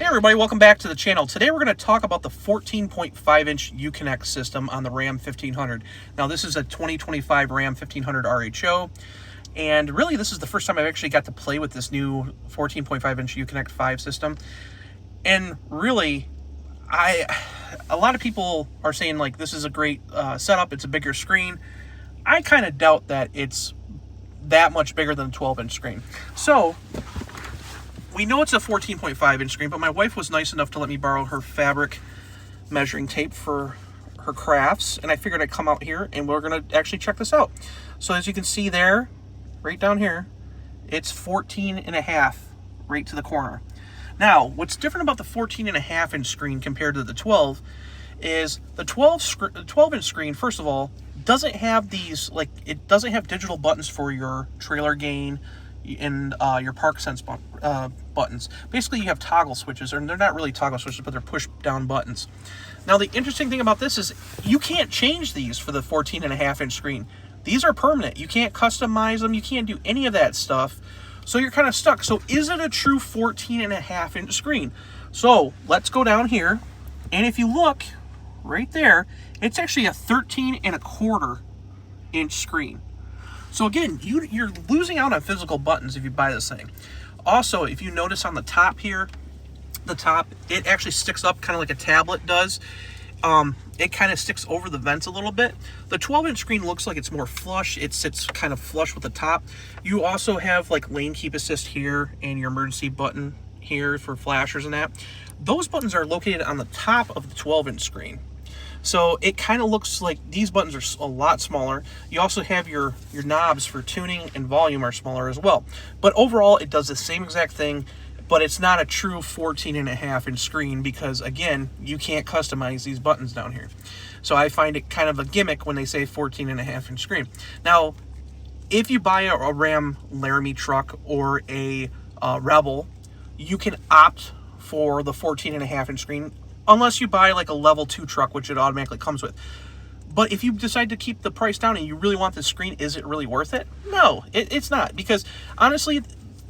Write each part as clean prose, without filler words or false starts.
Hey everybody, welcome back to the channel. Today we're going to talk about the 14.5-inch Uconnect system on the Ram 1500. Now this is a 2025 Ram 1500 RHO, and really this is the first time I've actually got to play with this new 14.5-inch Uconnect 5 system. And really, a lot of people are saying like this is a great setup, it's a bigger screen. I kind of doubt that it's that much bigger than a 12-inch screen. So we know it's a 14.5-inch screen, but my wife was nice enough to let me borrow her fabric measuring tape for her crafts, and I figured I'd come out here and we're going to actually check this out. So as you can see there, right down here, it's 14.5 right to the corner. Now, what's different about the 14.5-inch screen compared to the 12 is the 12-inch screen, first of all, doesn't have these, like, it doesn't have digital buttons for your trailer gain and your park sense buttons. Basically, you have toggle switches, or they're not really toggle switches, but they're push down buttons. Now, the interesting thing about this is you can't change these for the 14.5-inch screen. These are permanent. You can't customize them. You can't do any of that stuff. So you're kind of stuck. So is it a true 14.5-inch screen? So let's go down here, and if you look right there, it's actually a 13.25-inch screen. So again, you're losing out on physical buttons if you buy this thing. Also, if you notice on the top here, it actually sticks up kind of like a tablet does. It kind of sticks over the vents a little bit. The 12-inch screen looks like it's more flush. It sits kind of flush with the top. You also have like lane keep assist here and your emergency button here for flashers and that. Those buttons are located on the top of the 12-inch screen. So it kind of looks like these buttons are a lot smaller. You also have your knobs for tuning and volume are smaller as well. But overall, it does the same exact thing, but it's not a true 14.5-inch screen because, again, you can't customize these buttons down here. So I find it kind of a gimmick when they say 14.5-inch screen. Now, if you buy a Ram Laramie truck or a Rebel, you can opt for the 14.5-inch screen, unless you buy like a level 2 truck, which it automatically comes with. But if you decide to keep the price down and you really want this screen, is it really worth it? No, it's not. Because honestly,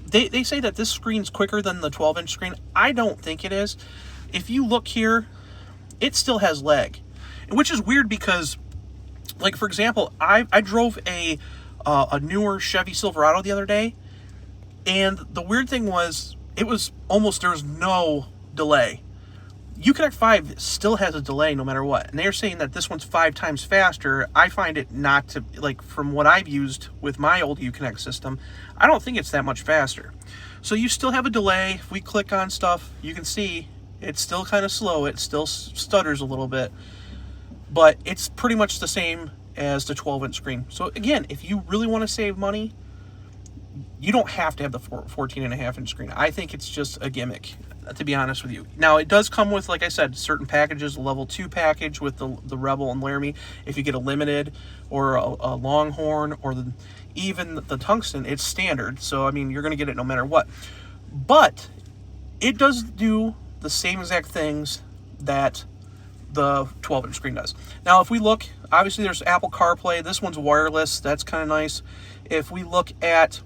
they say that this screen's quicker than the 12-inch screen. I don't think it is. If you look here, it still has lag. Which is weird because, like, for example, I drove a newer Chevy Silverado the other day. And the weird thing was, there was no delay. Uconnect 5 still has a delay no matter what, and they're saying that this one's 5 times faster. I find it not to, like, from what I've used with my old Uconnect system, I don't think it's that much faster. So you still have a delay. If we click on stuff, you can see it's still kind of slow. It still stutters a little bit, but it's pretty much the same as the 12-inch screen. So again, if you really want to save money, you don't have to have the 14.5-inch screen. I think it's just a gimmick, to be honest with you. Now, it does come with, like I said, certain packages, a level 2 package with the Rebel and Laramie. If you get a limited or a Longhorn or even the Tungsten, it's standard. So, I mean, you're going to get it no matter what. But it does do the same exact things that the 12-inch screen does. Now, if we look, obviously there's Apple CarPlay. This one's wireless. That's kind of nice. If we look at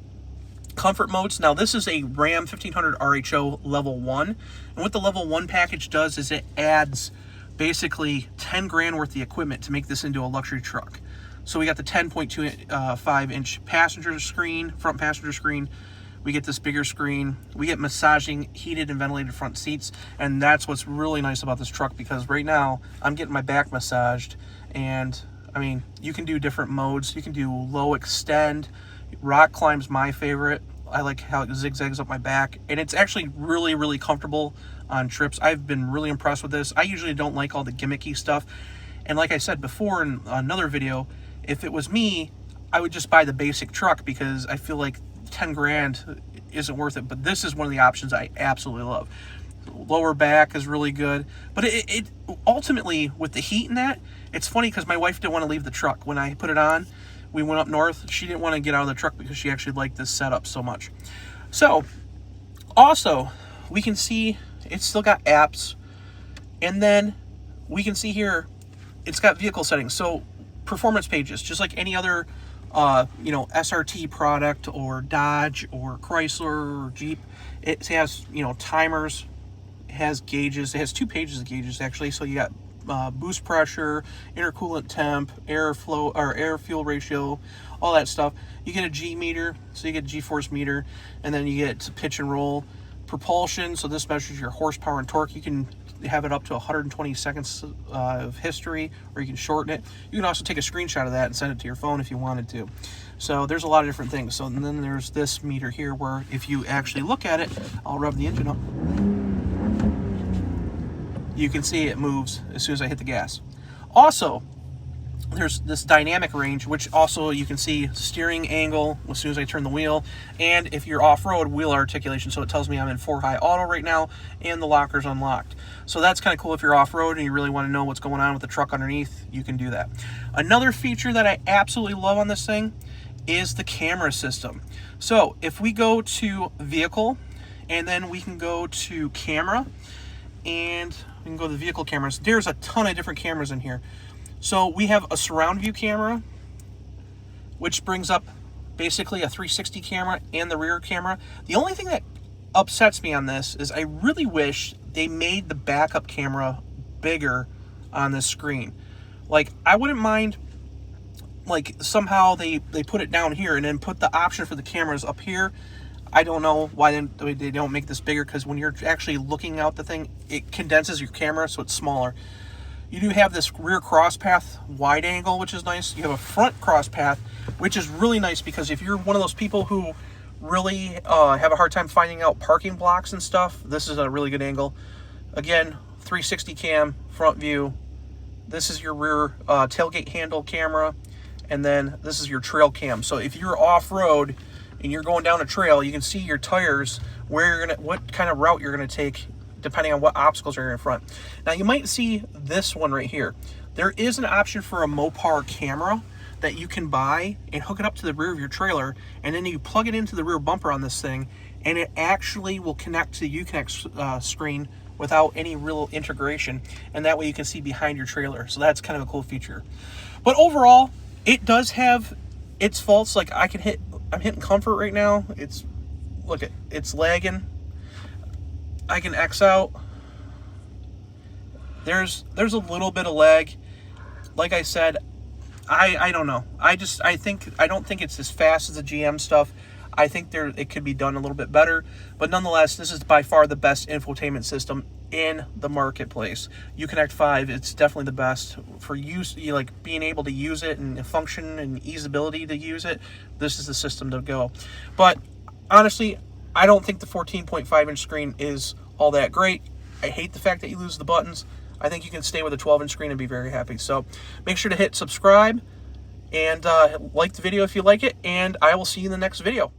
comfort modes, now this is a Ram 1500 RHO level 1, and what the level 1 package does is it adds basically 10 grand worth of equipment to make this into a luxury truck. So we got the 10.25-inch passenger screen, front passenger screen. We get this bigger screen. We get massaging heated and ventilated front seats, and that's what's really nice about this truck, because right now I'm getting my back massaged, and I mean, you can do different modes. You can do low extend. Rock climb's my favorite. I like how it zigzags up my back, and it's actually really, really comfortable on trips. I've been really impressed with this. I usually don't like all the gimmicky stuff, and like I said before in another video, if it was me, I would just buy the basic truck because I feel like 10 grand isn't worth it. But this is one of the options I absolutely love. Lower back is really good, but it ultimately, with the heat and that, it's funny because my wife didn't want to leave the truck when I put it on. We went up north. She didn't want to get out of the truck because she actually liked this setup so much. So, also, we can see it's still got apps. And then we can see here, it's got vehicle settings. So, performance pages, just like any other, SRT product or Dodge or Chrysler or Jeep. It has, timers. It has gauges. It has 2 pages of gauges actually. So you got boost pressure, intercoolant temp, airflow or air fuel ratio, all that stuff. You get a G meter, so you get a G-force meter, and then you get pitch and roll. Propulsion, so this measures your horsepower and torque. You can have it up to 120 seconds of history, or you can shorten it. You can also take a screenshot of that and send it to your phone if you wanted to. So there's a lot of different things. So and then there's this meter here where if you actually look at it, I'll rev the engine up. You can see it moves as soon as I hit the gas. Also, there's this dynamic range, which also you can see steering angle as soon as I turn the wheel, and if you're off-road, wheel articulation. So it tells me I'm in 4-high auto right now and the locker's unlocked. So that's kind of cool. If you're off-road and you really want to know what's going on with the truck underneath, you can do that. Another feature that I absolutely love on this thing is the camera system. So if we go to vehicle, and then we can go to camera, and we can go to the vehicle cameras. There's a ton of different cameras in here. So we have a surround view camera, which brings up basically a 360 camera and the rear camera. The only thing that upsets me on this is I really wish they made the backup camera bigger on this screen. Like, I wouldn't mind, like, somehow they put it down here and then put the option for the cameras up here. I don't know why they don't make this bigger, because when you're actually looking out the thing, it condenses your camera so it's smaller. You do have this rear cross path wide angle, which is nice. You have a front cross path, which is really nice because if you're one of those people who really have a hard time finding out parking blocks and stuff, this is a really good angle. Again, 360 cam, front view. This is your rear tailgate handle camera, and then this is your trail cam. So if you're off-road and you're going down a trail, you can see your tires, what kind of route you're gonna take, depending on what obstacles are in front. Now you might see this one right here. There is an option for a Mopar camera that you can buy and hook it up to the rear of your trailer, and then you plug it into the rear bumper on this thing, and it actually will connect to the Uconnect screen without any real integration, and that way you can see behind your trailer. So that's kind of a cool feature. But overall, it does have its faults. Like I'm hitting comfort right now. It's lagging. I can X out. There's a little bit of lag. Like I said, I don't know. I don't think it's as fast as the GM stuff. I think it could be done a little bit better, but nonetheless, this is by far the best infotainment system in the marketplace. Uconnect 5, it's definitely the best for use, like being able to use it and function and easeability to use it. This is the system to go. But honestly, I don't think the 14.5-inch screen is all that great. I hate the fact that you lose the buttons. I think you can stay with a 12-inch screen and be very happy. So make sure to hit subscribe and like the video if you like it, and I will see you in the next video.